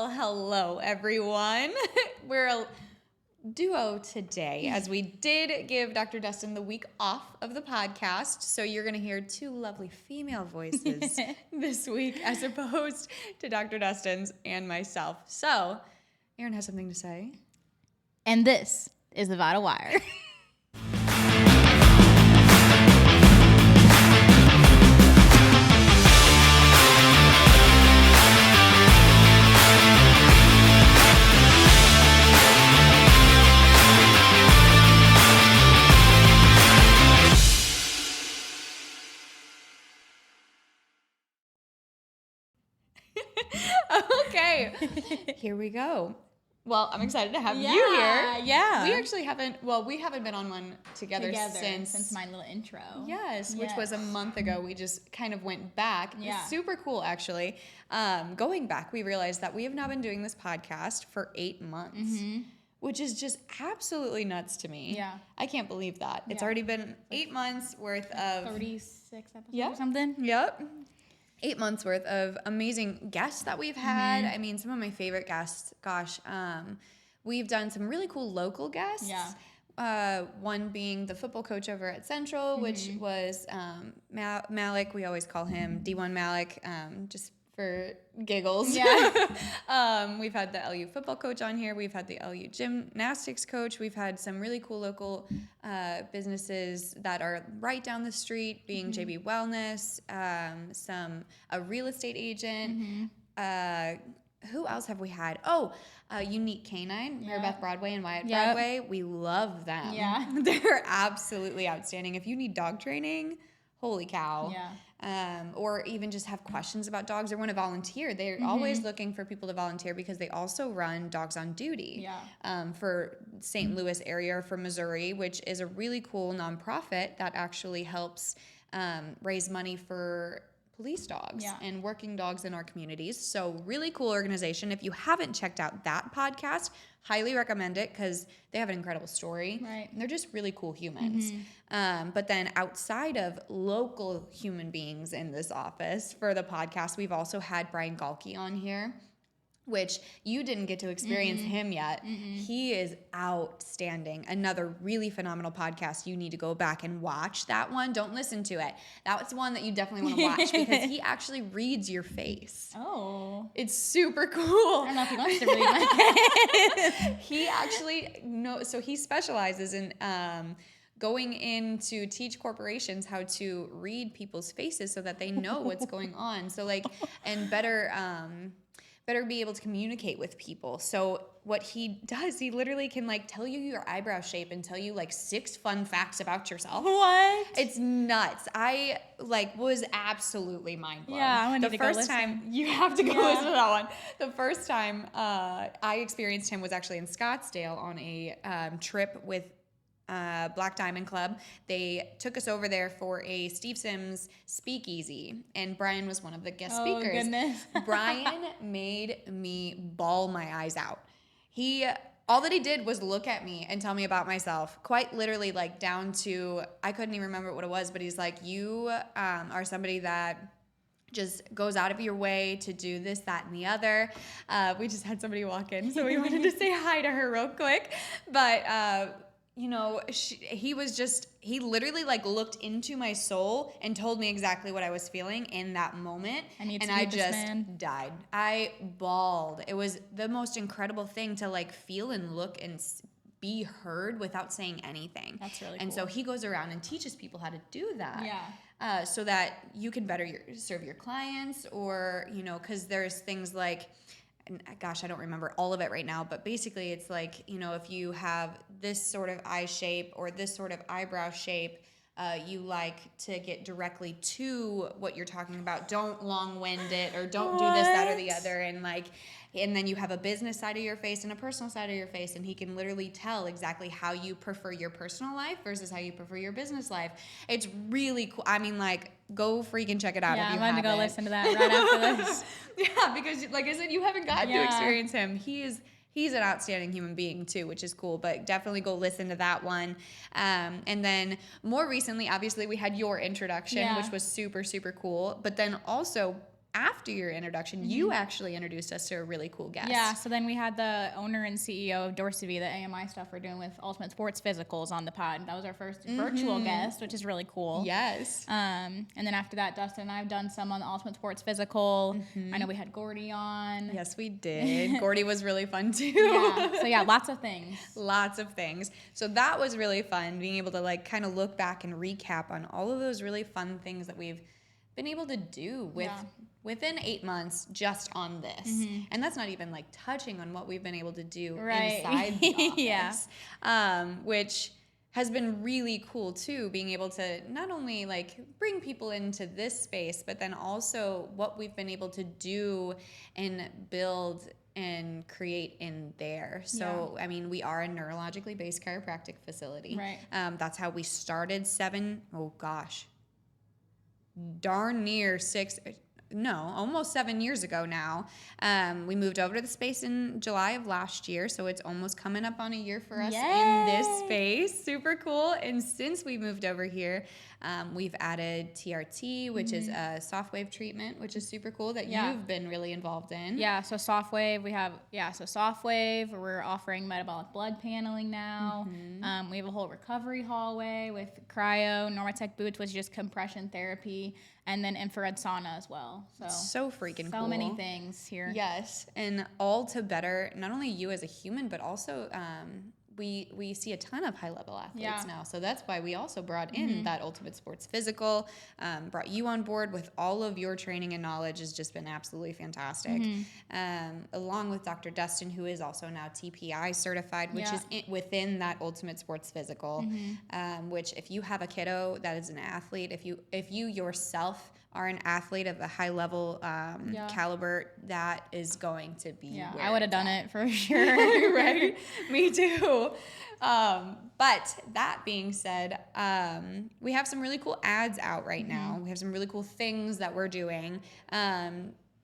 Well, hello, everyone. We're a duo today, as we did give Dr. Dustin the week off of the podcast. So you're going to hear two lovely female voices this week, as opposed to Dr. Dustin's and myself. So Erin has something to say. And this is the Vital Wire. Okay, here we go. Well, I'm excited to have you here. Yeah. We actually haven't been on one together since my little intro. Yes, which was a month ago. We just kind of went back. Yeah. It's super cool, actually. Going back, we realized that we have now been doing this podcast for 8 months, which is just absolutely nuts to me. Yeah. I can't believe that. It's already been 8 months worth of 36 episodes or something. Yep. 8 months worth of amazing guests that we've had. I mean, some of my favorite guests, we've done some really cool local guests. Yeah. One being the football coach over at Central, which was Malik. We always call him D1 Malik, just for giggles. Yeah. We've had the LU football coach on here. We've had the LU gymnastics coach. We've had some really cool local businesses that are right down the street, being JB Wellness, a real estate agent. Who else have we had? Unique Canine, Mary Beth Broadway and Wyatt Broadway. We love them. Yeah. They're absolutely outstanding. If you need dog training, holy cow. Yeah. Or even just have questions about dogs or want to volunteer. They're always looking for people to volunteer because they also run Dogs on Duty for St. Louis area or for Missouri, which is a really cool nonprofit that actually helps raise money for police dogs and working dogs in our communities. So really cool organization. If you haven't checked out that podcast, highly recommend it because they have an incredible story. Right. And they're just really cool humans. But then outside of local human beings in this office for the podcast, we've also had Brian Galke on here, which you didn't get to experience him yet. He is outstanding. Another really phenomenal podcast. You need to go back and watch that one. Don't listen to it. That's one that you definitely want to watch because he actually reads your face. Oh. It's super cool. I don't know if he wants to read my face. He actually so he specializes in going in to teach corporations how to read people's faces so that they know what's going on. So and better be able to communicate with people. So what he does, he literally can tell you your eyebrow shape and tell you 6 fun facts about yourself. What? It's nuts. I was absolutely mind blown. Yeah, I want to The go first listen. time you have to go listen to that one. The first time I experienced him was actually in Scottsdale on a trip with Black Diamond Club. They took us over there for a Steve Sims speakeasy, and Brian was one of the guest speakers. Oh, goodness. Brian made me bawl my eyes out. All that he did was look at me and tell me about myself, quite literally, down to, I couldn't even remember what it was, but he's like, you are somebody that just goes out of your way to do this, that, and the other. We just had somebody walk in, so we wanted to say hi to her real quick. But he literally looked into my soul and told me exactly what I was feeling in that moment. I just died. I bawled. It was the most incredible thing to feel and look and be heard without saying anything. That's really cool. And so he goes around and teaches people how to do that. Yeah. So that you can better serve your clients, or, because there's things and gosh, I don't remember all of it right now, but basically it's if you have this sort of eye shape or this sort of eyebrow shape, you like to get directly to what you're talking about. Don't long-wind it, or don't do this, that, or the other. And then you have a business side of your face and a personal side of your face, and he can literally tell exactly how you prefer your personal life versus how you prefer your business life. It's really cool. I mean, go freaking check it out if you haven't. I'm going to go listen to that right after this. Yeah, because like I said, you haven't gotten to experience him. He's an outstanding human being too, which is cool, but definitely go listen to that one. And then more recently, obviously, we had your introduction, which was super, super cool. But then also after your introduction, you actually introduced us to a really cool guest. Yeah, so then we had the owner and CEO of Dorsey, the AMI stuff we're doing with Ultimate Sports Physicals on the pod. That was our first virtual guest, which is really cool. Yes. And then after that, Dustin and I have done some on the Ultimate Sports Physical. I know we had Gordy on. Yes, we did. Gordy was really fun too. Yeah. So yeah, lots of things. Lots of things. So that was really fun, being able to like kind of look back and recap on all of those really fun things that we've been able to do within 8 months just on this. And that's not even like touching on what we've been able to do inside the office. Which has been really cool too, being able to not only like bring people into this space, but then also what we've been able to do and build and create in there. So, I mean, we are a neurologically based chiropractic facility. Right. That's how we started darn near almost 7 years ago now. We moved over to the space in July of last year, so it's almost coming up on a year for us in this space. Super cool. And since we moved over here, we've added TRT, which is a soft wave treatment, which is super cool that you've been really involved in. Yeah, so soft wave, soft wave, we're offering metabolic blood paneling now. We have a whole recovery hallway with cryo, Normatec boots, which is just compression therapy, and then infrared sauna as well. So freaking cool. So many things here. Yes, and all to better not only you as a human, but also we see a ton of high-level athletes now. So that's why we also brought in that Ultimate Sports Physical, brought you on board with all of your training and knowledge has just been absolutely fantastic. Along with Dr. Dustin, who is also now TPI certified, which is within that Ultimate Sports Physical, which if you have a kiddo that is an athlete, if you yourself are an athlete of a high level caliber, that is going to be where I would have done it for sure. Right? Me too. But that being said, we have some really cool ads out right now. We have some really cool things that we're doing.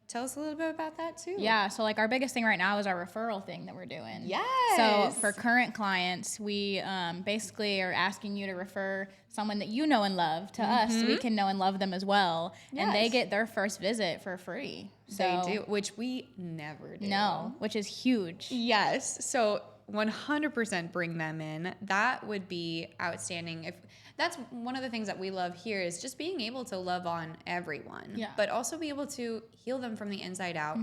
Tell us a little bit about that too. Yeah, so like our biggest thing right now is our referral thing that we're doing. Yes. So for current clients, we basically are asking you to refer someone that you know and love to us so we can know and love them as well. Yes. And they get their first visit for free. So, they do, which we never do. No, which is huge. Yes. So 100% bring them in. That would be outstanding. If that's one of the things that we love here is just being able to love on everyone, but also be able to heal them from the inside out.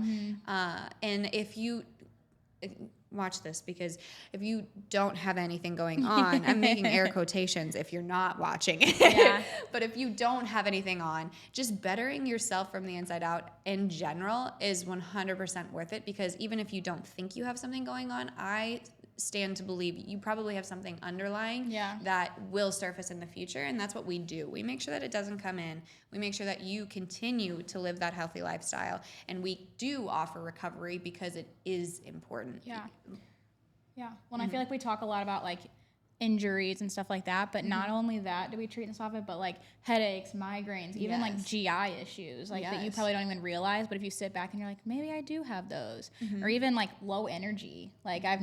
And if you watch this, because if you don't have anything going on, I'm making air quotations if you're not watching it. But if you don't have anything on, just bettering yourself from the inside out in general is 100% worth it, because even if you don't think you have something going on, I stand to believe you probably have something underlying that will surface in the future, and that's what we do. We make sure that it doesn't come in. We make sure that you continue to live that healthy lifestyle, and we do offer recovery because it is important. Well, I feel like we talk a lot about like injuries and stuff like that, but not only that do we treat and solve it, but like headaches, migraines, even like GI issues like that you probably don't even realize, but if you sit back and you're like, maybe I do have those. Or even like low energy. Like I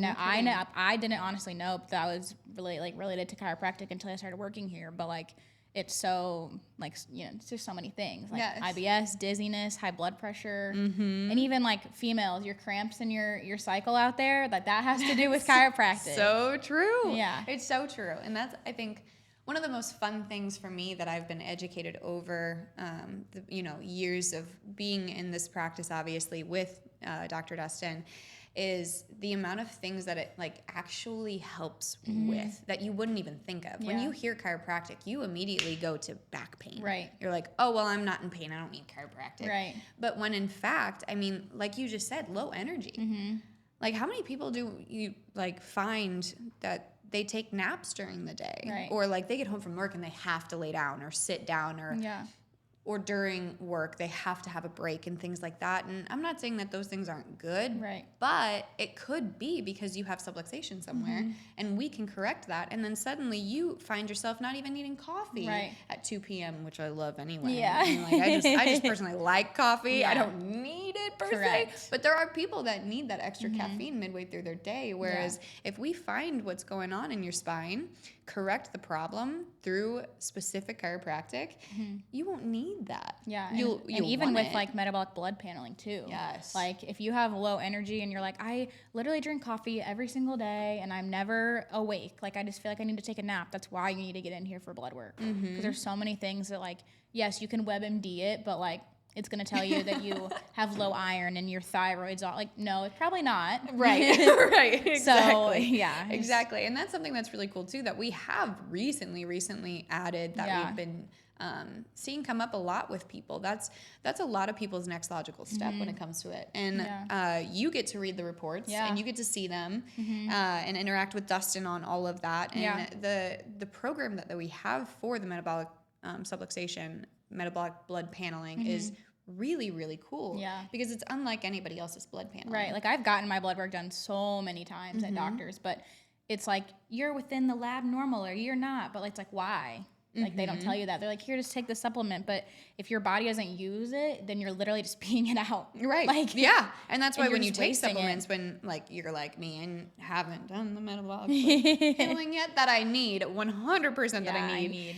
didn't honestly know that I was really like related to chiropractic until I started working here, but like it's so like, you know, it's just so many things like IBS, dizziness, high blood pressure, and even like females, your cramps in your cycle out there, that has to do with chiropractic. So true. Yeah, it's so true. And that's, I think, one of the most fun things for me that I've been educated over years of being in this practice, obviously with Dr. Dustin, is the amount of things that it like actually helps with that you wouldn't even think of. When you hear chiropractic, you immediately go to back pain. Right. You're like, oh, well, I'm not in pain. I don't need chiropractic. Right. But when in fact, I mean, like you just said, low energy. Like how many people do you like find that they take naps during the day? Right. Or like they get home from work and they have to lay down or sit down or during work, they have to have a break and things like that. And I'm not saying that those things aren't good, but it could be because you have subluxation somewhere and we can correct that. And then suddenly you find yourself not even needing coffee at 2 p.m., which I love anyway. Yeah. I mean, like, I just personally like coffee. I don't need it per se, but there are people that need that extra caffeine midway through their day. Whereas if we find what's going on in your spine, correct the problem through specific chiropractic, you won't need need that. Yeah. You'll And even with it. like metabolic blood paneling too. Yes. Like if you have low energy and you're like, I literally drink coffee every single day and I'm never awake. Like I just feel like I need to take a nap. That's why you need to get in here for blood work. Because there's so many things that like, yes, you can WebMD it, but like it's going to tell you that you have low iron and your thyroid's all like, no, it's probably not. Right. Right. Exactly. So, yeah. Exactly. And that's something that's really cool too, that we have recently added that we've been seeing come up a lot with people. That's a lot of people's next logical step when it comes to it. And you get to read the reports and you get to see them and interact with Dustin on all of that. And the program that we have for the metabolic subluxation, metabolic blood paneling is really, really cool. Yeah. Because it's unlike anybody else's blood paneling. Right. Like I've gotten my blood work done so many times at doctors, but it's like you're within the lab normal or you're not. But it's like, why? Like they don't tell you that. They're like, here, just take the supplement. But if your body doesn't use it, then you're literally just peeing it out. Right. Like, yeah. And that's why and when you're you just take wasting supplements, when like you're like me and haven't done the metabolic paneling yet, that I need 100% that I need.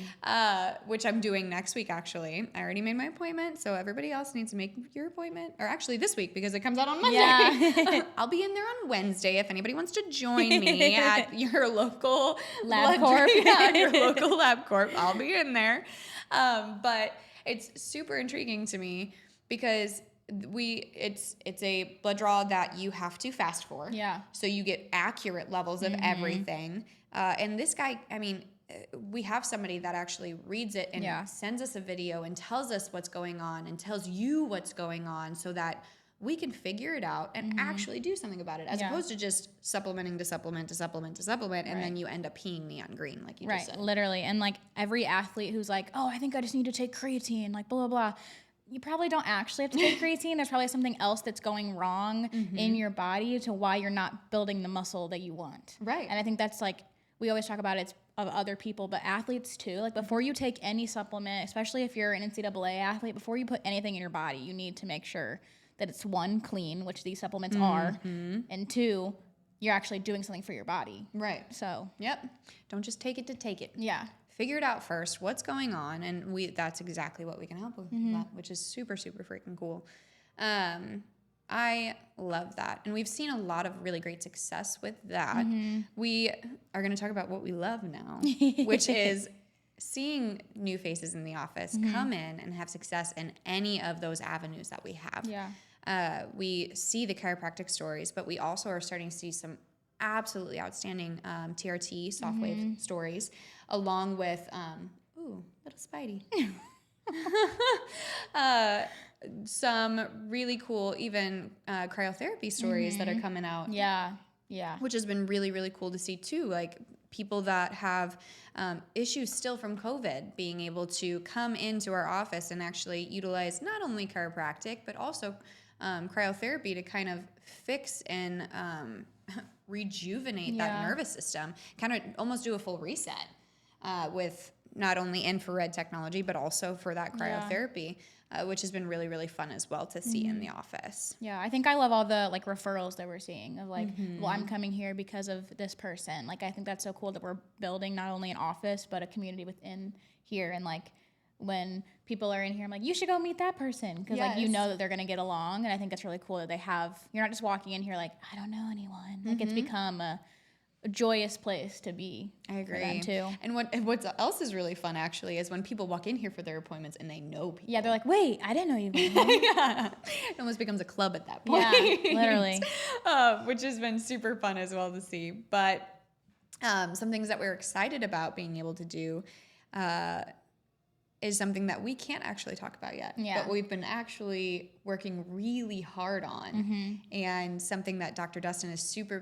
Which I'm doing next week actually. I already made my appointment, so everybody else needs to make your appointment. Or actually this week because it comes out on Monday. Yeah. I'll be in there on Wednesday if anybody wants to join me at your local LabCorp. Yeah, your local LabCorp. I'll be in there. But it's super intriguing to me because it's a blood draw that you have to fast for. Yeah. So you get accurate levels of everything. And this guy, I mean, we have somebody that actually reads it and sends us a video and tells us what's going on and tells you what's going on so that we can figure it out and actually do something about it, as opposed to just supplementing to supplement to supplement to supplement, and then you end up peeing neon green, like you just said. Literally. And like every athlete who's like, oh, I think I just need to take creatine, like blah, blah, blah. You probably don't actually have to take creatine. There's probably something else that's going wrong in your body to why you're not building the muscle that you want. Right. And I think that's like, we always talk about it's of other people, but athletes too. Like before you take any supplement, especially if you're an NCAA athlete, before you put anything in your body, you need to make sure that it's one, clean, which these supplements are, and two, you're actually doing something for your body. Right. So. Yep. Don't just take it to take it. Yeah. Figure it out first, what's going on, and that's exactly what we can help with, that, which is super, super freaking cool. I love that. And we've seen a lot of really great success with that. We are going to talk about what we love now, which is seeing new faces in the office come in and have success in any of those avenues that we have. Yeah. We see the chiropractic stories, but we also are starting to see some absolutely outstanding TRT, soft wave stories, along with, little Spidey. Some really cool, even cryotherapy stories that are coming out. Yeah. Yeah. Which has been really, really cool to see too. Like people that have issues still from COVID being able to come into our office and actually utilize not only chiropractic, but also cryotherapy to kind of fix and rejuvenate that nervous system, kind of almost do a full reset with not only infrared technology, but also for that cryotherapy. Which has been really, really fun as well to see in the office. Yeah, I think I love all the like referrals that we're seeing of like, well, I'm coming here because of this person. Like, I think that's so cool that we're building not only an office, but a community within here. And like when people are in here, I'm like, you should go meet that person. Because like, you know that they're going to get along. And I think that's really cool that they have, you're not just walking in here like, I don't know anyone. Like it's become a joyous place to be. I agree. For them too. And what else is really fun actually is when people walk in here for their appointments and they know people. Yeah, they're like, wait, I didn't know you. Yeah, it almost becomes a club at that point. Yeah, literally. Which has been super fun as well to see. But some things that we're excited about being able to do is something that we can't actually talk about yet. Yeah. But we've been actually working really hard on, and something that Dr. Dustin has super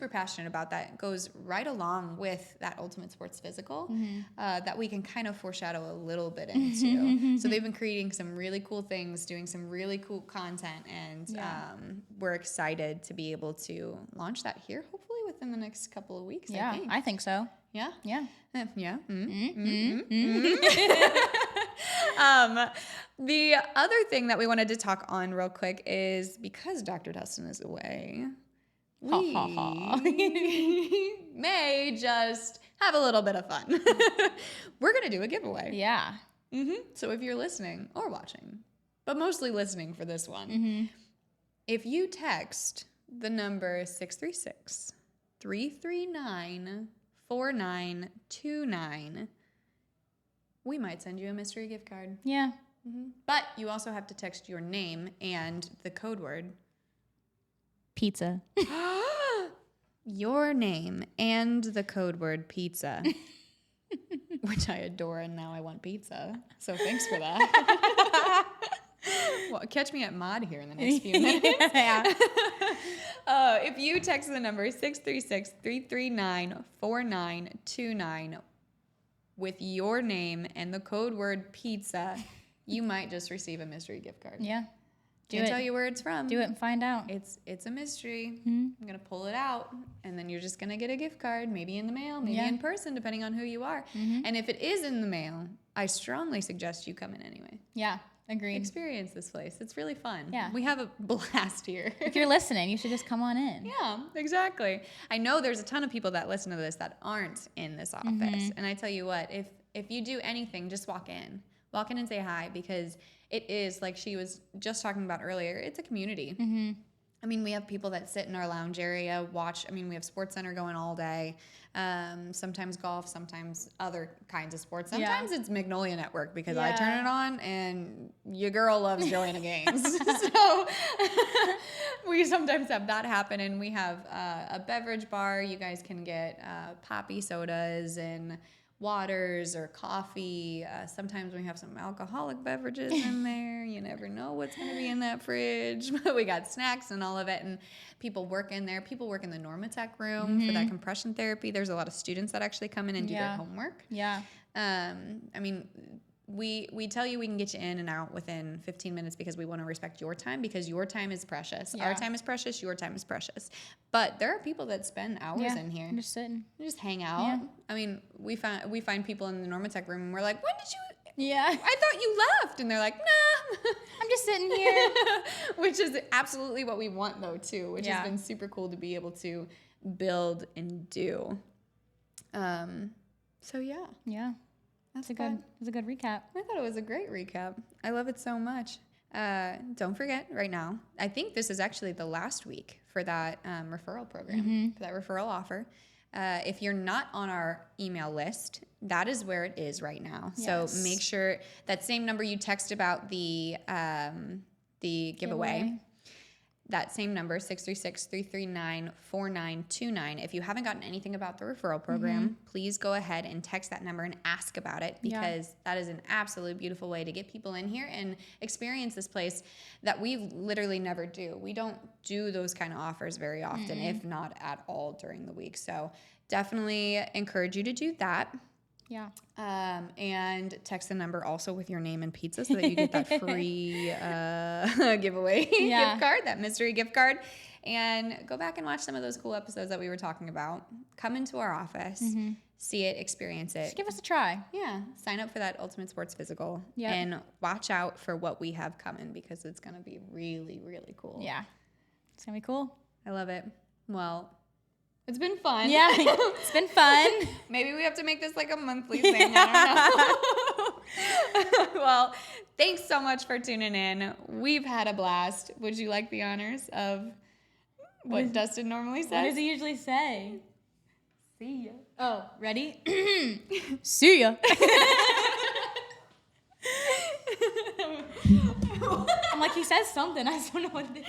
passionate about that goes right along with that Ultimate Sports Physical that we can kind of foreshadow a little bit into. So they've been creating some really cool things, doing some really cool content, and we're excited to be able to launch that here, hopefully within the next couple of weeks. Yeah, I think so. Yeah? Yeah. Yeah. The other thing that we wanted to talk on real quick is because Dr. Dustin is away, we may just have a little bit of fun. We're going to do a giveaway. Yeah. So if you're listening or watching, but mostly listening for this one, if you text the number 636-339-4929, we might send you a mystery gift card. Yeah. But you also have to text your name and the code word. Pizza. Your name and the code word pizza. Which I adore, and now I want pizza. So thanks for that. Well, catch me at Mod here in the next few minutes. If you text the number 636-339-4929 with your name and the code word pizza, you might just receive a mystery gift card. Yeah. Can't tell you where it's from. Do it and find out. It's a mystery. I'm going to pull it out, and then you're just going to get a gift card, maybe in the mail, maybe in person, depending on who you are. And if it is in the mail, I strongly suggest you come in anyway. Yeah, agreed. Experience this place. It's really fun. Yeah. We have a blast here. If you're listening, you should just come on in. Yeah, exactly. I know there's a ton of people that listen to this that aren't in this office. And I tell you what, if you do anything, just walk in. Walk in and say hi, because it is, like she was just talking about earlier, it's a community. I mean, we have people that sit in our lounge area, watch. I mean, we have Sports Center going all day. Sometimes golf, sometimes other kinds of sports. Sometimes it's Magnolia Network, because I turn it on and your girl loves Joanna Gaines. So we sometimes have that happen. And we have a beverage bar. You guys can get poppy sodas and waters or coffee. Sometimes we have some alcoholic beverages in there. You never know what's going to be in that fridge. But we got snacks and all of it. And people work in there. People work in the Normatec room for that compression therapy. There's a lot of students that actually come in and do their homework. Yeah. I mean, we tell you we can get you in and out within 15 minutes because we want to respect your time, because your time is precious. Our time is precious. Your time is precious. But there are people that spend hours in here. Just sitting. Just hang out. Yeah. I mean, we find people in the Normatec room and we're like, when did you? Yeah. I thought you left. And they're like, nah. I'm just sitting here. Which is absolutely what we want, though, too, which has been super cool to be able to build and do. So, yeah. Yeah. That's a good recap. I thought it was a great recap. I love it so much. Don't forget right now, I think this is actually the last week for that referral program, for that referral offer. If you're not on our email list, that is where it is right now. Yes. So make sure that same number you text about the giveaway. That same number, 636-339-4929. If you haven't gotten anything about the referral program, please go ahead and text that number and ask about it, because that is an absolutely beautiful way to get people in here and experience this place that we literally never do. We don't do those kind of offers very often, if not at all during the week. So definitely encourage you to do that. Yeah. And text the number also with your name and pizza so that you get that free giveaway gift card, that mystery gift card. And go back and watch some of those cool episodes that we were talking about. Come into our office, see it, experience it. Just give us a try. Yeah. Sign up for that Ultimate Sports Physical. Yep. And watch out for what we have coming, because it's going to be really, really cool. Yeah. It's going to be cool. I love it. Well, it's been fun. Yeah, it's been fun. Maybe we have to make this like a monthly thing. I don't know. Well, thanks so much for tuning in. We've had a blast. Would you like the honors of what Dustin normally says? What does he usually say? See ya. Oh, ready? See ya. I'm like, he says something. I just don't know what it is.